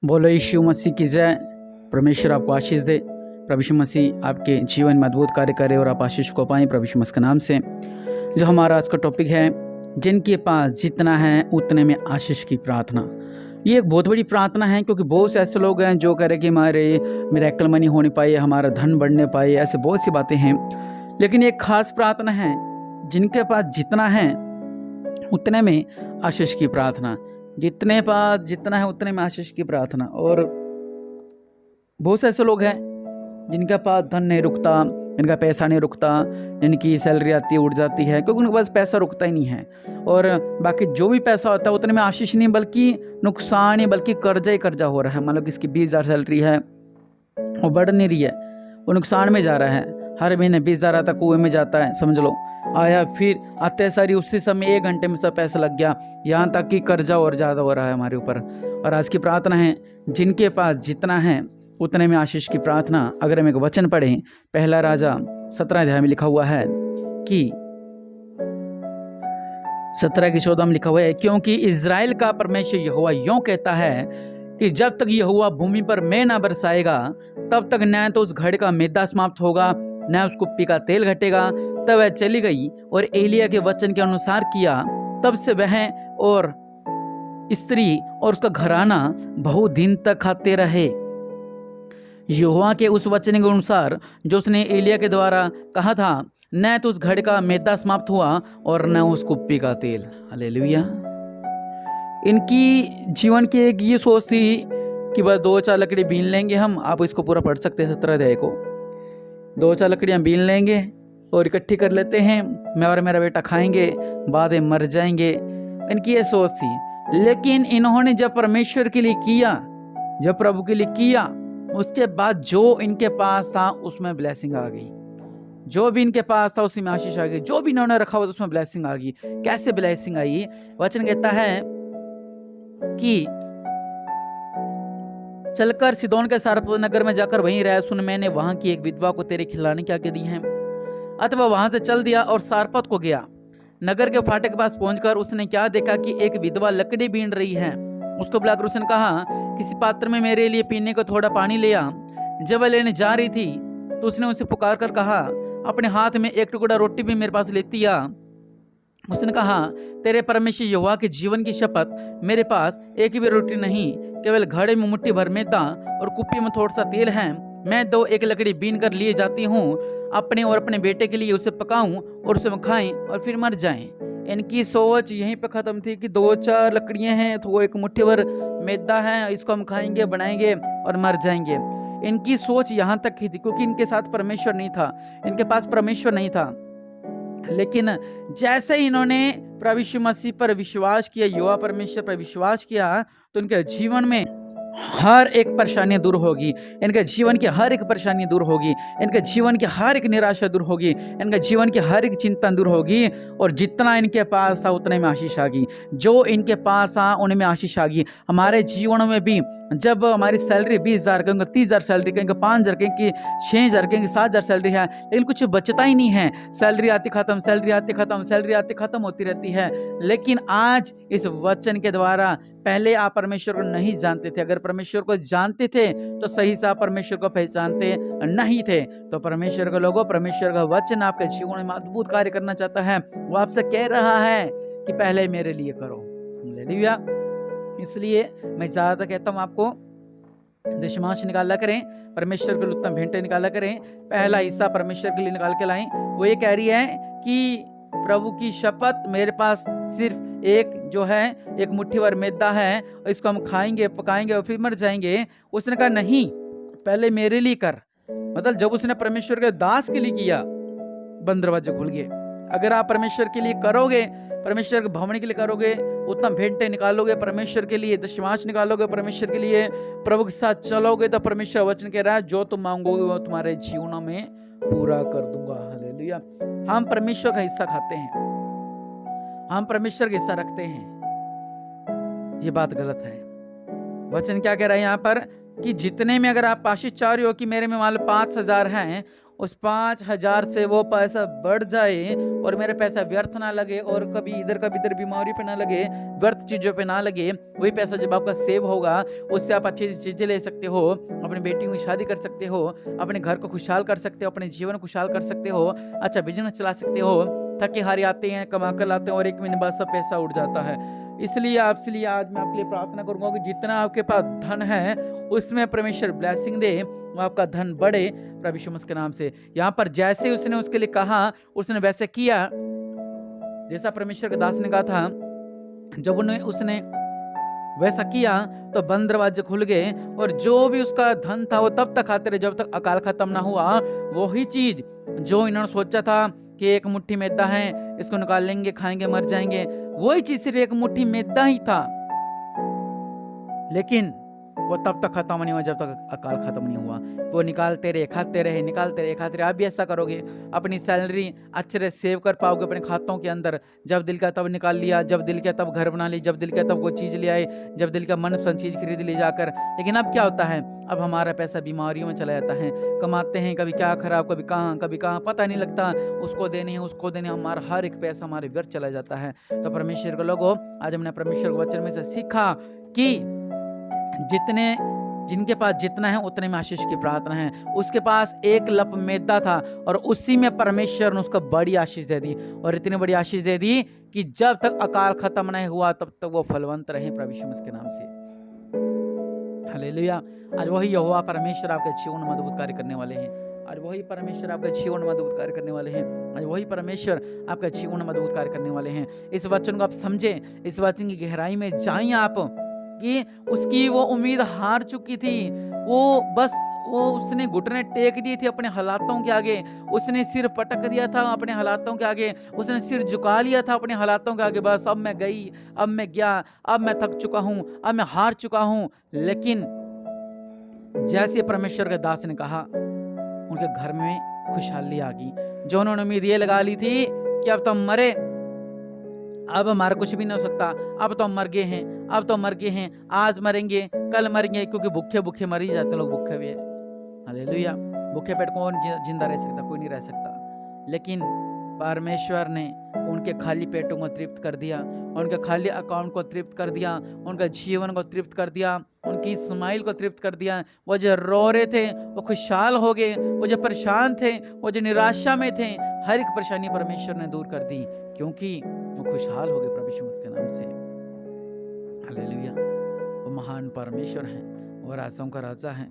बोलो यीशु मसीह की जय। परमेश्वर आपको आशीष दे। प्रभु यीशु मसीह आपके जीवन में अद्भुत कार्य करे और आप आशीष को पाएं प्रभु यीशु मसीह के नाम से। जो हमारा आज का टॉपिक है, जिनके पास जितना है उतने में आशीष की प्रार्थना। ये एक बहुत बड़ी प्रार्थना है, क्योंकि बहुत से ऐसे लोग हैं जो कह रहे कि हमारे मिरेकल मनी हो नहीं पाए, हमारा धन बढ़ने पाए, ऐसे बहुत सी बातें हैं। लेकिन एक खास प्रार्थना है, जिनके पास जितना है उतने में आशीष की प्रार्थना। जितने पास जितना है उतने में आशीष की प्रार्थना। और बहुत से ऐसे लोग हैं जिनके पास धन नहीं रुकता, इनका पैसा नहीं रुकता, इनकी सैलरी आती है उड़ जाती है, क्योंकि उनके पास पैसा रुकता ही नहीं है। और बाकी जो भी पैसा होता है उतने में आशीष नहीं, बल्कि नुकसान ही, बल्कि कर्जा ही कर्जा हो रहा है। मान लो किसकी 20,000 सैलरी है, वो बढ़ नहीं रही है, वो नुकसान में जा रहा है। हर महीने 20,000 आता, कुएं में जाता है, समझ लो। आया, फिर आते सारी उसी समय 1 घंटे में सब पैसा लग गया, यहाँ तक कि कर्जा और ज़्यादा हो रहा है हमारे ऊपर। और आज की प्रार्थना है, जिनके पास जितना है उतने में आशीष की प्रार्थना। अगर हम एक वचन पढ़ें, पहला राजा 17 अध्याय में लिखा हुआ है कि 17 की 14 में लिखा हुआ है, क्योंकि इज़राइल का परमेश्वर यहोवा यूं कहता है कि जब तक यहोवा भूमि पर मैं न बरसाएगा, तब तक न तो उस घड़े का मैदा समाप्त होगा, न उस कुप्पी का तेल घटेगा। तब वह चली गई और एलिया के वचन के अनुसार किया। तब से वह और स्त्री और उसका घराना बहुत दिन तक खाते रहे, यहोवा के उस वचन के अनुसार जो उसने एलिया के द्वारा कहा था। न तो उस घड़े का मैदा समाप्त हुआ और न उस कुप्पी का तेल। हालेलुया। इनकी जीवन की एक ये सोच थी कि बस 2-4 लकड़ी बीन लेंगे हम। आप इसको पूरा पढ़ सकते हैं 17 अध्याय को। 2-4 लकड़ियाँ बीन लेंगे और इकट्ठी कर लेते हैं, मैं और मेरा बेटा खाएंगे, बाद में मर जाएंगे। इनकी ये सोच थी। लेकिन इन्होंने जब परमेश्वर के लिए किया, जब प्रभु के लिए किया, उसके बाद जो इनके पास था उसमें ब्लेसिंग आ गई। जो भी इनके पास था उसमें आशीष आ गई। जो भी इन्होंने रखा हुआ उसमें ब्लेसिंग आ गई। कैसे ब्लेसिंग आई? वचन कहता है कि चलकर सिदोन के सारपत नगर में जाकर वहीं रह, सुन मैंने वहां की एक विधवा को तेरे खिलाने की आज्ञा दी है। अतः वहां से चल दिया और सारपत को गया। नगर के फाटक के पास पहुंचकर उसने क्या देखा कि एक विधवा लकड़ी बीन रही है। उसको बुलाकर उसने कहा, किसी पात्र में मेरे लिए पीने को थोड़ा पानी ले आ। जब वह लेने जा रही थी तो उसने उसे पुकार कर कहा, अपने हाथ में एक टुकड़ा रोटी भी मेरे पास लेती आ। उसने कहा, तेरे परमेश्वर यहोवा के जीवन की शपथ, मेरे पास एक भी रोटी नहीं, केवल घड़े में मुट्ठी भर मैदा और कुप्पी में थोड़ा सा तेल है। मैं 1 लकड़ी बीन कर लिए जाती हूँ, अपने और अपने बेटे के लिए उसे पकाऊं और उसे खाएं और फिर मर जाएं। इनकी सोच यहीं पे खत्म थी कि 2-4 लकड़ियां हैं तो वो एक मुट्ठी भर मैदा है, इसको हम खाएंगे, बनाएंगे और मर जाएंगे। इनकी सोच यहाँ तक ही थी, क्योंकि इनके साथ परमेश्वर नहीं था, इनके पास परमेश्वर नहीं था। लेकिन जैसे ही इन्होंने प्रभु यीशु मसीह पर विश्वास किया, युवा परमेश्वर पर विश्वास किया, तो इनके जीवन में हर एक परेशानी दूर होगी। इनके जीवन की हर एक परेशानी दूर होगी, इनके जीवन की हर एक निराशा दूर होगी, इनके जीवन की हर एक चिंता दूर होगी। और जितना इनके पास था उतने में आशीष आ गई। जो इनके पास था उनमें आशीष आ गई। हमारे जीवनों में भी जब हमारी सैलरी 20,000, कहीं 30,000 सैलरी, कहीं 5,000, कहीं 6,000, कहीं 7,000 सैलरी है, लेकिन कुछ बचता ही नहीं है। सैलरी आती खत्म, सैलरी आती खत्म, सैलरी आती खत्म होती रहती है। लेकिन आज इस वचन के द्वारा, पहले आप परमेश्वर को नहीं जानते थे, अगर परमेश्वर को जानते थे तो सही से आप परमेश्वर को पहचानते नहीं थे। तो परमेश्वर के लोगों, परमेश्वर का वचन आपके जीवन में अद्भुत कार्य करना चाहता है। वो आपसे कह रहा है कि पहले मेरे लिए करो। हालेलुया। इसलिए मैं ज्यादा कहता हूं आपको दशमांश निकाला करें, परमेश्वर के लिए उत्तम भेंटें निकाला करें, पहला हिस्सा परमेश्वर के लिए निकाल के लाएं। वो ये कह रही है कि प्रभु की शपथ, मेरे पास सिर्फ एक जो है, एक मुट्ठी भर मैदा है, इसको हम खाएंगे, पकाएंगे और फिर मर जाएंगे। उसने कहा नहीं, पहले मेरे लिए कर। मतलब जब उसने परमेश्वर के दास के लिए किया, बंद दरवाजे खुल गए। अगर आप परमेश्वर के लिए करोगे, परमेश्वर के भवन के लिए करोगे, उत्तम भेंटें निकालोगे, परमेश्वर के लिए दशमांश निकालोगे, परमेश्वर के लिए प्रभु के साथ चलोगे, तो परमेश्वर वचन कह रहा है, जो तुम मांगोगे वो तुम्हारे जीवनों में पूरा कर दूंगा। हालेलुया। हम परमेश्वर का हिस्सा खाते हैं, हम परमेश्वर का हिस्सा रखते हैं, ये बात गलत है। वचन क्या कह रहा है यहाँ पर कि जितने में अगर आप आशीष चाह रहे हो कि मेरे में मान लो 5,000 हैं, उस 5,000 से वो पैसा बढ़ जाए और मेरा पैसा व्यर्थ ना लगे और कभी इधर बीमारी पे ना लगे, व्यर्थ चीज़ों पे ना लगे, वही पैसा जब आपका सेव होगा उससे आप अच्छी चीज़ें ले सकते हो, अपनी बेटी की शादी कर सकते हो, अपने घर को खुशहाल कर सकते हो, अपने जीवन को खुशहाल कर सकते हो, अच्छा बिजनेस चला सकते हो। थके हारे आते हैं, कमा कर लाते हैं और 1 महीने बाद सब पैसा उड़ जाता है। इसलिए आपसे लिए आज मैं आपके लिए प्रार्थना करूंगा कि जितना आपके पास धन है उसमें परमेश्वर ब्लेसिंग दे, वो आपका धन बढ़े प्रभु यीशु मसीह के नाम से। यहाँ पर जैसे उसने उसके लिए कहा उसने वैसे किया, जैसा परमेश्वर के दास ने कहा था। जब उसने वैसा किया तो बंद दरवाजे खुल गए और जो भी उसका धन था वो तब तक खाते रहे जब तक अकाल खत्म ना हुआ। वही चीज जो इन्होंने सोचा था कि एक मुट्ठी मैदा है, इसको निकाल लेंगे, खाएंगे, मर जाएंगे, वही चीज सिर्फ एक मुट्ठी मैदा ही था, लेकिन वो तब तक खत्म नहीं हुआ जब तक अकाल खत्म नहीं हुआ। वो निकालते रहे, खाते रहे, निकालते रहे, खाते रहे। आप भी ऐसा करोगे, अपनी सैलरी अच्छे से सेव कर पाओगे अपने खातों के अंदर। जब दिल का तब निकाल लिया, जब दिल का तब घर बना ली, जब दिल का तब वो चीज़ ले आए, जब दिल का मनपसंद चीज़ खरीद ली जाकर। लेकिन अब क्या होता है, अब हमारा पैसा बीमारियों में चला जाता है। कमाते हैं, कभी क्या खराब, कभी कहाँ पता नहीं लगता। उसको देने हैं, उसको देने, हमारा हर एक पैसा हमारे व्यर्थ चला जाता है। तो परमेश्वर के लोगों, आज हमने परमेश्वर के वचन में से सीखा कि जिनके पास जितना है उतने में आशीष की प्रार्थना है। उसके पास एक लप मैदा था और उसी में परमेश्वर ने उसको बड़ी आशीष दे दी, और इतनी बड़ी आशीष दे दी कि जब तक अकाल खत्म नहीं हुआ तब तक वो फलवंत रहे प्रभु यीशु मसीह के नाम से। हालेलुया। आज वही यहोवा परमेश्वर आपके जीवन में अद्भुत कार्य करने वाले हैं। आज वही परमेश्वर आपके जीवन में अद्भुत कार्य करने वाले हैं। आज वही परमेश्वर आपके जीवन में अद्भुत कार्य करने वाले हैं। इस वचन को आप समझें, इस वचन की गहराई में जाएं आप कि उसकी वो उम्मीद हार चुकी थी। वो उसने घुटने टेक दिए थे अपने हालातों के आगे, उसने सिर पटक दिया था अपने हालातों के आगे, उसने सिर झुका लिया था अपने हालातों के आगे। बस अब मैं गई, अब मैं गया, अब मैं थक चुका हूं, अब मैं हार चुका हूं। लेकिन जैसे परमेश्वर के दास ने कहा, उनके घर में खुशहाली आ गई। जो उन्होंने उम्मीद ये लगा ली थी कि अब तो हम मरे, अब हमारा कुछ भी नहीं हो सकता, अब तो हम मर गए हैं, अब तो मर गए हैं, आज मरेंगे, कल मरेंगे, क्योंकि भूखे भूखे मर ही जाते लोग, भूखे भी है। हालेलुया। भूखे पेट कौन जिंदा रह सकता? कोई नहीं रह सकता। लेकिन परमेश्वर ने उनके खाली पेटों को तृप्त कर दिया, उनके खाली अकाउंट को तृप्त कर दिया, उनका जीवन को तृप्त कर दिया, उनकी स्माइल को तृप्त कर दिया। वो जो रो रहे थे वो खुशहाल हो गए, वो जो परेशान थे, वो जो निराशा में थे, हर एक परेशानी परमेश्वर ने दूर कर दी, क्योंकि वो खुशहाल हो गए प्रभु यीशु मसीह के नाम से। हालेलुया। वो महान परमेश्वर है, वो राजाओं का राजा है,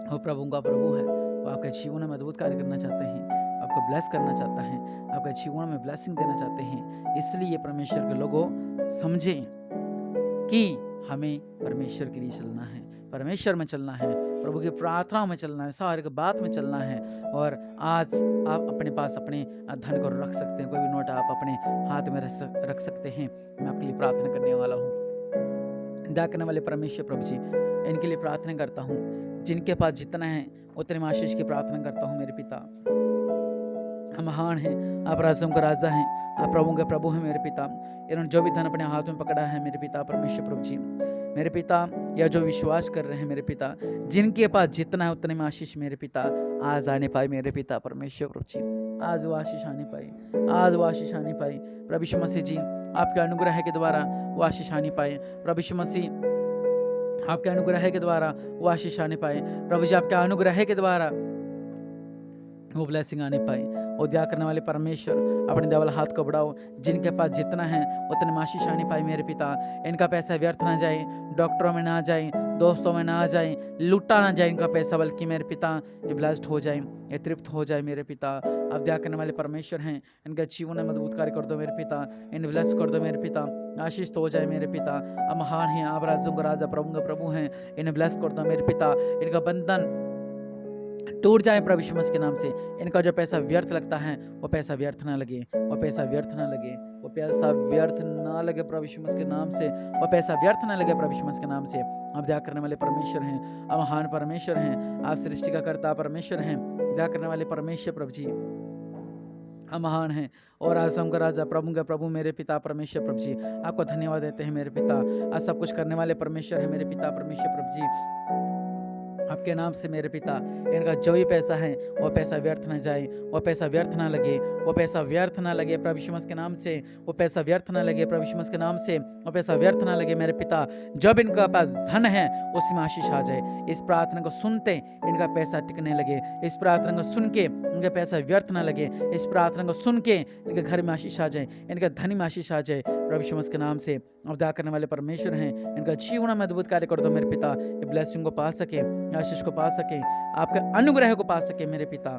वो प्रभु का प्रभु है। वो आपके जीवन में अद्भुत कार्य करना चाहते हैं, आपको ब्लेस करना चाहता है, आपके जीवन में ब्लेसिंग देना चाहते हैं। इसलिए परमेश्वर के लोगों समझें कि हमें परमेश्वर के लिए चलना है, परमेश्वर में चलना है, प्रभु की प्रार्थना में चलना है, सारे की बात में चलना है। और आज आप अपने पास अपने धन को रख सकते हैं, कोई भी नोट आप अपने हाथ में रख सकते हैं। मैं आपके लिए प्रार्थना करने वाला हूँ। दया करने वाले परमेश्वर प्रभु जी, इनके लिए प्रार्थना करता हूँ। जिनके पास जितना है उतने में आशीष की प्रार्थना करता हूँ। मेरे पिता, हम महान हैं, आप राजाओं का राजा हैं, आप प्रभुओं के प्रभु हैं। मेरे पिता, इन्होंने जो भी धन अपने हाथ में पकड़ा है मेरे पिता परमेश्वर प्रभु जी, मेरे पिता, या जो विश्वास कर रहे हैं मेरे पिता, जिनके पास जितना है उतने में आशीष मेरे पिता आज आने पाए। मेरे पिता परमेश्वर प्रभु जी, आज वो आशीष आने पाए, आज वो आशीष आने पाए प्रभु यीशु मसीह जी। आपके अनुग्रह के द्वारा वो आशीष आने पाए प्रभु यीशु मसीह, आपके अनुग्रह के द्वारा वो आशीष आने पाए प्रभु जी, आपके अनुग्रह के द्वारा वो ब्लेसिंग आने पाए। और दया करने वाले परमेश्वर, अपने देवल हाथ को बढ़ाओ। जिनके पास जितना है उतने में आशीष आने पाए मेरे पिता। इनका पैसा व्यर्थ ना जाए, डॉक्टरों में ना जाए, दोस्तों में ना जाए, लूटा ना जाए इनका पैसा, बल्कि मेरे पिता ये ब्लेस्ड हो जाए, ये तृप्त हो जाए मेरे पिता। अब दया करने वाले परमेश्वर हैं, इनका जीवन में मजबूत कार्य कर दो मेरे पिता, इन्हें ब्लेस कर दो मेरे पिता, आशीष तो हो जाए मेरे पिता। अब महान हैं, आप राजों का राजा, प्रभु का प्रभु हैं, इन्हें ब्लेस कर दो मेरे पिता। इनका बंधन टूट जाए प्रभु यीशु मसीह के नाम से। इनका जो पैसा व्यर्थ लगता है वो पैसा व्यर्थ ना लगे, वो पैसा व्यर्थ ना लगे, वो पैसा व्यर्थ ना लगे प्रभु यीशु मसीह के नाम से, वो पैसा व्यर्थ ना लगे प्रभु यीशु मसीह के नाम से। आप दया करने वाले परमेश्वर हैं, आप महान परमेश्वर हैं, आप सृष्टि का कर्ता परमेश्वर हैं, दया करने वाले परमेश्वर प्रभु जी, हम महान हैं और आसम का राजा, प्रभु का प्रभु मेरे पिता परमेश्वर प्रभु जी। आपको धन्यवाद देते हैं मेरे पिता, आज सब कुछ करने वाले परमेश्वर है मेरे पिता परमेश्वर प्रभु जी। आपके नाम से मेरे पिता इनका जो भी पैसा है वो पैसा व्यर्थ ना जाए, वो पैसा व्यर्थ ना लगे, वो पैसा व्यर्थ ना लगे प्रभु यीशु मसीह के नाम से, वो पैसा व्यर्थ ना लगे प्रभु यीशु मसीह के नाम से, वो पैसा व्यर्थ ना लगे मेरे पिता। जब इनका पास धन है उसमें आशीष आ जाए। इस प्रार्थना को सुनते इनका पैसा टिकने लगे, इस प्रार्थना को सुन के इनका पैसा व्यर्थ ना लगे, इस प्रार्थना को सुन के इनके घर में आशीष आ जाए, इनके धन में आशीष आ जाए प्रभु यीशु मसीह के नाम से। अवदा करने वाले परमेश्वर हैं, इनका जीवन में अद्भुत कार्य कर दो मेरे पिता। ये ब्लेसिंग को पा सके, आशीष को पा सके, आपके अनुग्रह को पा सके मेरे पिता।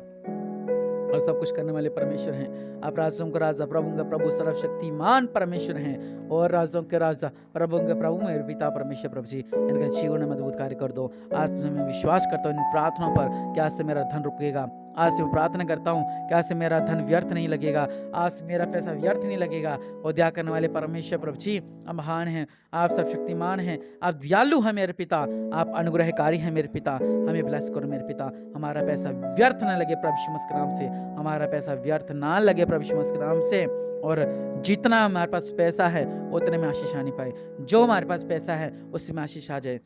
और सब कुछ करने वाले परमेश्वर हैं। आप राजाओं के राजा, प्रभु के प्रभु, सर्वशक्तिमान परमेश्वर हैं और राजाओं के राजा, प्रभु के प्रभु मेरे पिता परमेश्वर। प्रभु जी इनका जीवन में अद्भुत कार्य कर दो। आज मैं विश्वास करता हूँ इन प्रार्थनाओं पर कि आज से मेरा धन रुकेगा। आज से मैं प्रार्थना करता हूँ कि आज से मेरा धन व्यर्थ नहीं लगेगा, आज से मेरा पैसा व्यर्थ नहीं लगेगा। और दया करने वाले परमेश्वर प्रभु जी, आप महान हैं, आप सर्वशक्तिमान हैं, आप दयालु हैं मेरे पिता, आप अनुग्रहकारी हैं मेरे पिता। हमें ब्लेस करो मेरे पिता, हमारा पैसा व्यर्थ ना लगे प्रभु यीशु मसीह के नाम से, हमारा पैसा व्यर्थ ना लगे प्रभु यीशु मसीह के नाम से। और जितना हमारे पास पैसा है उतने में आशीष आनी पाए, जो हमारे पास पैसा है उसी में आशीष आ जाए।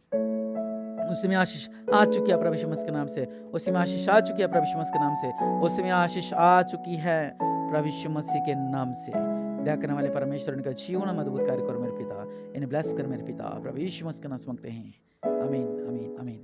उसी में आशीष आ चुकी है प्रभु यीशु मसीह के नाम से, उसी में आशीष आ चुकी है प्रभु यीशु मसीह के नाम से, उसी में आशीष आ चुकी है प्रभु यीशु मसीह के नाम से। दया करने वाले परमेश्वर इनका जीवन में अद्भुत कार्य करो मेरे पिता, इन्हें ब्लेस कर मेरे पिता, प्रभु यीशु मसीह के नाम से मांगते हैं, आमीन आमीन आमीन।